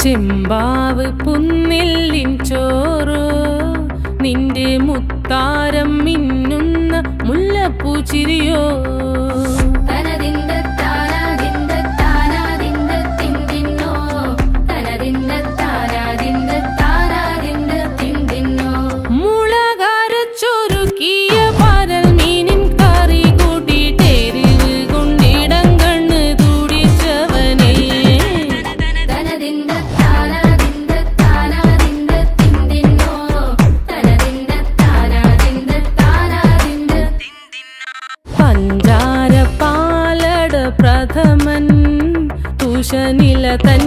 ചെമ്പാവ് പുന്നെല്ലിൻ ചോറോ നിന്റെ മുത്താരം മിന്നുന്ന മുല്ലപ്പൂച്ചിരിയോ പഞ്ചാര പാലട പ്രഥമൻ തുഷനില തൻ